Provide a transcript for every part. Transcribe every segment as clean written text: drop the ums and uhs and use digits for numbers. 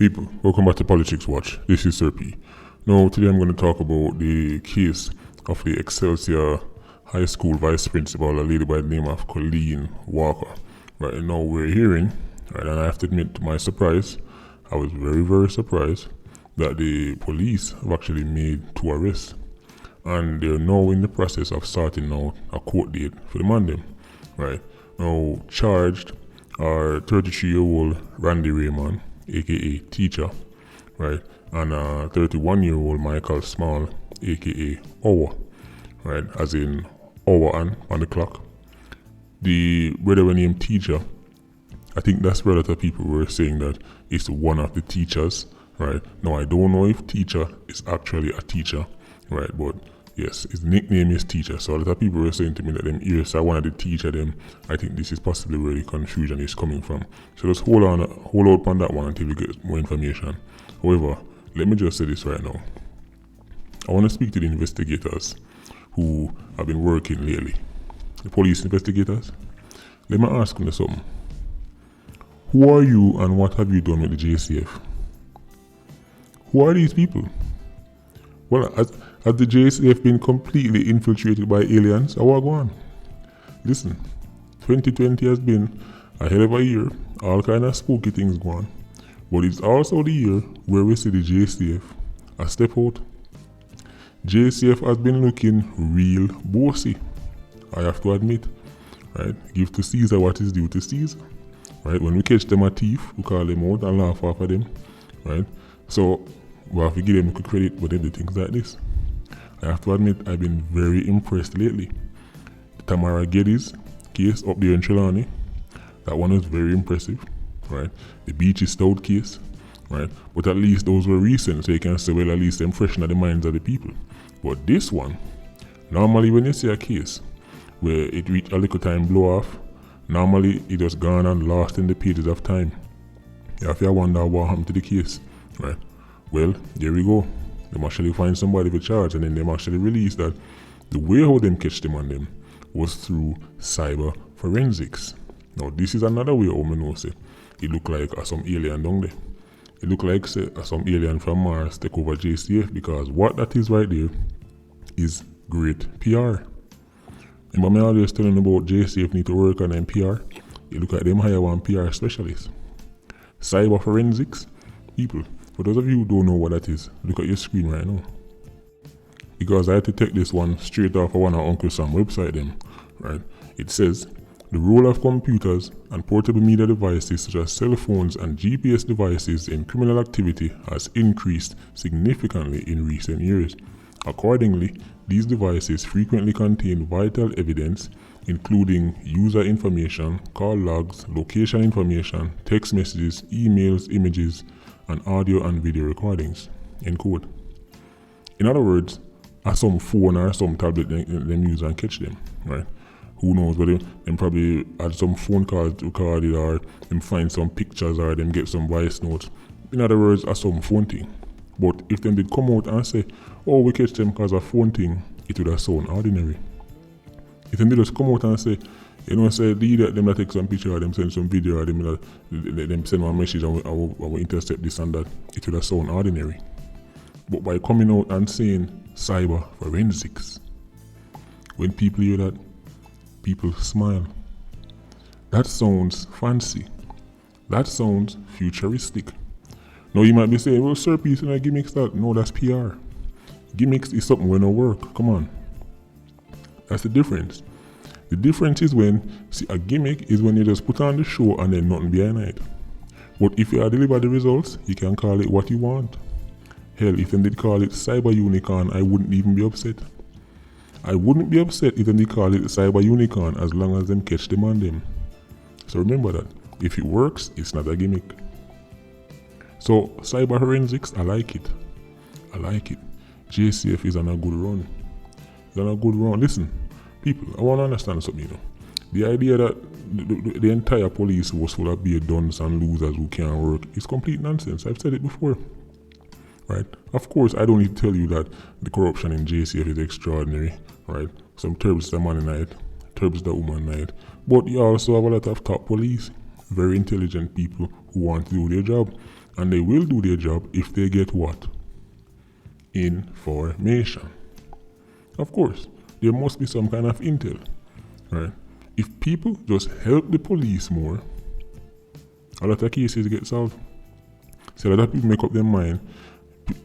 People, welcome back to Politricks Watch. This is Sir P. Now, today I'm going to talk about the case of the Excelsior High School Vice Principal, a lady by the name of Colleen Walker. Right now, we're hearing, right, and I have to admit to my surprise, I was very surprised that the police have actually made 2 arrests. And they're now in the process of sorting out a court date for the Monday. Right now, charged are 33-year-old Randy Raymond, aka Teecha, right, and 31-year-old Michael Small, aka Hour, right, as in hour on the clock. The brother named Teecha, I think that's where a lot of people were saying that it's one of the teachers, right. Now I don't know if Teecha is actually a teacher, right, but yes, his nickname is Teecha. So a lot of people were saying to me that them ears are one of the teacher them. I think this is possibly where the confusion is coming from. So just hold out on that one until we get more information. However, let me just say this right now. I want to speak to the investigators who have been working lately. The police investigators. Let me ask them something. Who are you and what have you done with the JCF? Who are these people? Well, has the JCF been completely infiltrated by aliens? Or what go on? Listen, 2020 has been a hell of a year. All kind of spooky things go on. But it's also the year where we see the JCF a step out. JCF has been looking real bossy, I have to admit. Right? Give to Caesar what is due to Caesar. Right? When we catch them a thief, we call them out and laugh off of them. Right? So we have to give them good credit, but then the things like this. I have to admit, I've been very impressed lately. The Tamara Geddes case up there in Trelawney, that one was very impressive, right? The Beachy Stout case, right? But at least those were recent, so you can say, well, at least them freshen at the minds of the people. But this one, normally when you see a case where it reached a little time blow off, normally it was gone and lost in the pages of time. You have to wonder what happened to the case, right? Well, there we go. They actually find somebody for charge, and then they actually release that the way how them catch them on them was through cyber forensics. Now this is another way how me know say it look like some alien down there. It look like say some alien from Mars take over JCF, because what that is right there is great PR. Remember me always telling about JCF need to work on them PR. You look at them hire one PR specialist. Cyber forensics, people. For those of you who don't know what that is, look at your screen right now. Because I had to take this one straight off of one of Uncle Sam's website them, right? It says, the role of computers and portable media devices such as cell phones and GPS devices in criminal activity has increased significantly in recent years. Accordingly, these devices frequently contain vital evidence, including user information, call logs, location information, text messages, emails, images, and audio and video recordings, end quote. In other words, some phone or some tablet them use and catch them, right? Who knows whether them probably had some phone calls recorded, or them find some pictures, or them get some voice notes. In other words, some phone thing. But if them did come out and say, oh, we catch them because of phone thing, it would have sound ordinary. If them did just come out and say, you know, say them that take some picture, or them send some video, or them send one message and we intercept this and that, it would have sound ordinary. But by coming out and saying cyber forensics, when people hear that, people smile. That sounds fancy. That sounds futuristic. Now you might be saying, well, Sir P, you know, gimmicks that. No, that's PR. Gimmicks is something when it work. Come on. That's the difference. The difference is when, see, a gimmick is when you just put on the show and then nothing behind it. But if you deliver the results, you can call it what you want. Hell, if they did call it Cyber Unicorn, I wouldn't even be upset. I wouldn't be upset if they did call it Cyber Unicorn, as long as them catch them on them. So remember that. If it works, it's not a gimmick. So, cyber forensics, I like it. I like it. JCF is on a good run. It's on a good run. Listen, people, I want to understand something, you know. The idea that the entire police was full of beer duns and losers who can't work is complete nonsense. I've said it before. Right? Of course, I don't need to tell you that the corruption in JCF is extraordinary. Right? Some turbs the man night, turbs the woman night. But you also have a lot of top police, very intelligent people who want to do their job. And they will do their job if they get what? Information. Of course, there must be some kind of intel, right? If people just help the police more, a lot of cases get solved. So a lot of people make up their mind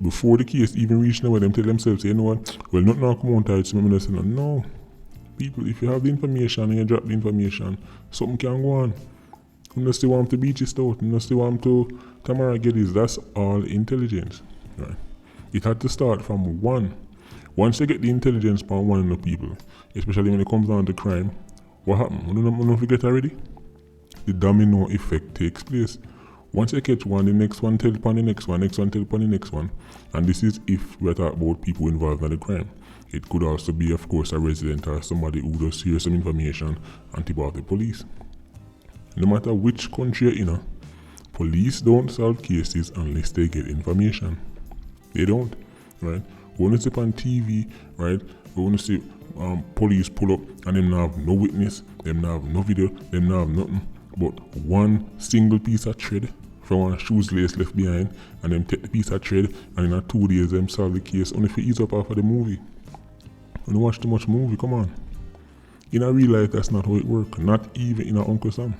before the case even reach nowhere. Them tell themselves, you know what? Well, not now come on tight. So say, no, people, if you have the information and you drop the information, something can go on. You don't still want to beat your stout. You don't still want to Tamara get this. That's all intelligence, right? It had to start from one. Once you get the intelligence from one of the people, especially when it comes down to crime, what happens? You don't forget already? The domino effect takes place. Once you catch one, the next one tell upon the next one, next one tell upon the next one. And this is if we're talking about people involved in the crime. It could also be, of course, a resident or somebody who just hears some information and tip off the police. No matter which country you're in, police don't solve cases unless they get information. They don't, right? When you see on TV, right? When you see police pull up and them not have no witness, them not have no video, them not have nothing but one single piece of thread from a shoes lace left behind, and them take the piece of thread and in 2 days them solve the case only for ease up after the movie. When you watch too much movie, come on. In a real life, that's not how it works. Not even in a Uncle Sam.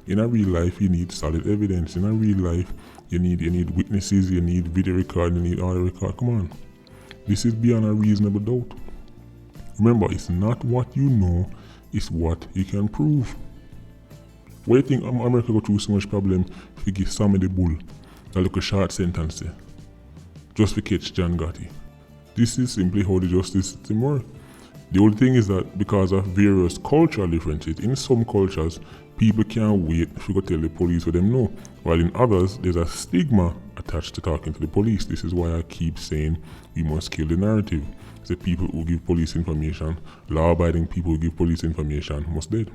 In a real life, you need solid evidence. In a real life, you need witnesses, you need video record, you need audio record. Come on. This is beyond a reasonable doubt. Remember, it's not what you know, it's what you can prove. Why do you think America go through so much problem to give Sammy the Bull a little short sentence there, just to catch John Gotti? This is simply how the justice system works. The only thing is that because of various cultural differences, in some cultures, people can't wait to go tell the police what them know, while in others, there's a stigma attached to talking to the police. This is why I keep saying we must kill the narrative. The people who give police information, law-abiding people who give police information must dead.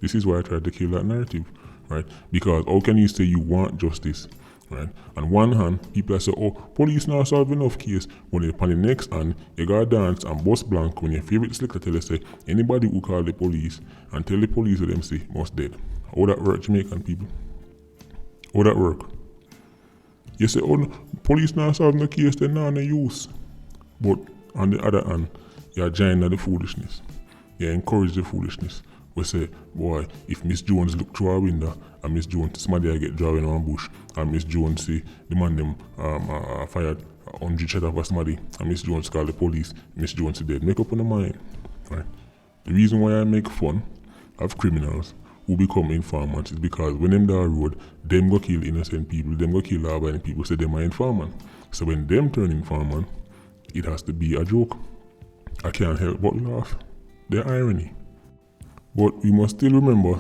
This is why I tried to kill that narrative, right? Because how can you say you want justice, right? On one hand, people are say, oh, police not solve enough case. When they on the next hand, you gotta dance and bust blank when your favorite slicker tell you say, anybody who call the police and tell the police what them say must dead. How that work, Jamaican people? How that work? You say, oh, no, police not solving the case, they're not in use. But on the other hand, you're joining the foolishness. You encourage the foolishness. We say, boy, if Miss Jones look through our window and Miss Jones, somebody get drawing on a bush, and Miss Jones see the man them fired 100 shot of somebody, and Miss Jones call the police, Miss Jones is dead. Make up on the mind, right? The reason why I make fun of criminals who become informants is because when them down road, them go kill innocent people, them go kill law-abiding people, say them are informant. So when them turn informant, it has to be a joke. I can't help but laugh. The irony. But we must still remember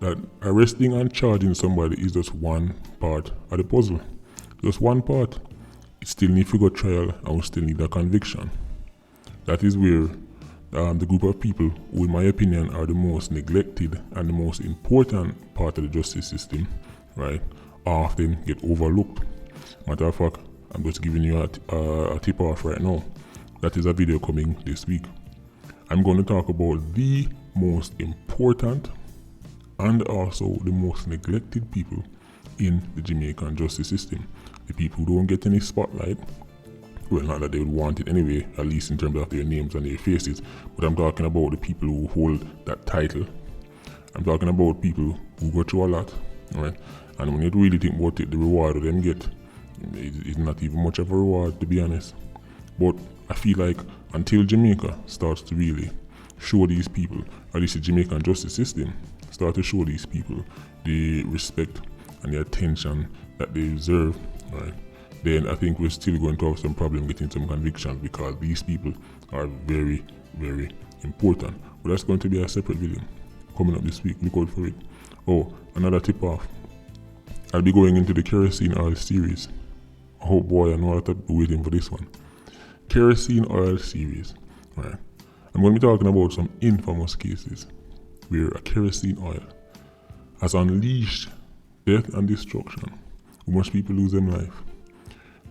that arresting and charging somebody is just one part of the puzzle. Just one part. It still needs to go trial and we still need a conviction. That is where the group of people who, in my opinion, are the most neglected and the most important part of the justice system, right, often get overlooked. Matter of fact, I'm just giving you a tip off right now. That is a video coming this week. I'm going to talk about the most important and also the most neglected people in the Jamaican justice system. The people who don't get any spotlight. Well, not that they would want it anyway, at least in terms of their names and their faces, but I'm talking about the people who hold that title. I'm talking about people who go through a lot, right? And when you really think about it, the reward of them get is not even much of a reward, to be honest. But I feel like until Jamaica starts to really show these people, at least the Jamaican justice system, start to show these people the respect and the attention that they deserve, right, then I think we're still going to have some problem getting some convictions because these people are very, very important. But that's going to be a separate video coming up this week. Look out for it. Oh, another tip off. I'll be going into the kerosene oil series. Oh boy, I know a lot of people waiting for this one. Kerosene oil series. Right. I'm going to be talking about some infamous cases where a kerosene oil has unleashed death and destruction. Much people lose their life.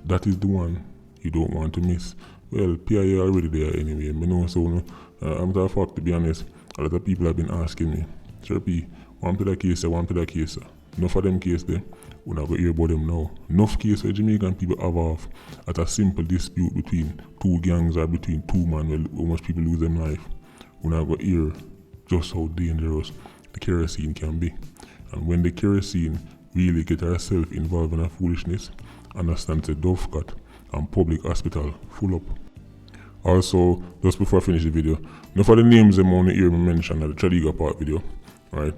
That is the one you don't want to miss. Well, PIA already there anyway. I know, so I'm the fact, to be honest, a lot of people have been asking me, Sir P, one to the case, one to the case. Enough of them case there. We're not going to hear about them now. Enough case where Jamaican people have off at a simple dispute between two gangs or between two men where how much people lose their life. We're not going to hear just how dangerous the kerosene can be. And when the kerosene really get herself involved in a foolishness, understand the Dovecat and public hospital full up. Also, just before I finish the video, enough of the names them on the hear me mention at the Tradiga part video, right?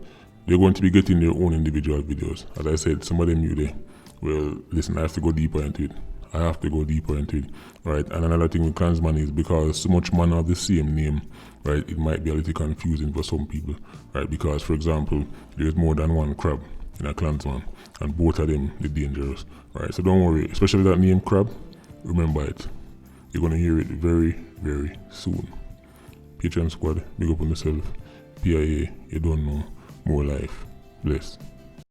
They're going to be getting their own individual videos. As I said, some of them new there. Well, listen, I have to go deeper into it. Right? And another thing with Klansman is because so much man have the same name, right? It might be a little confusing for some people, right? Because, for example, there's more than one crab in a Klansman, and both of them are dangerous, right? So don't worry, especially that name crab, remember it. You're going to hear it very, very soon. Patreon squad, big up on yourself. PIA, you don't know. More life. Bless.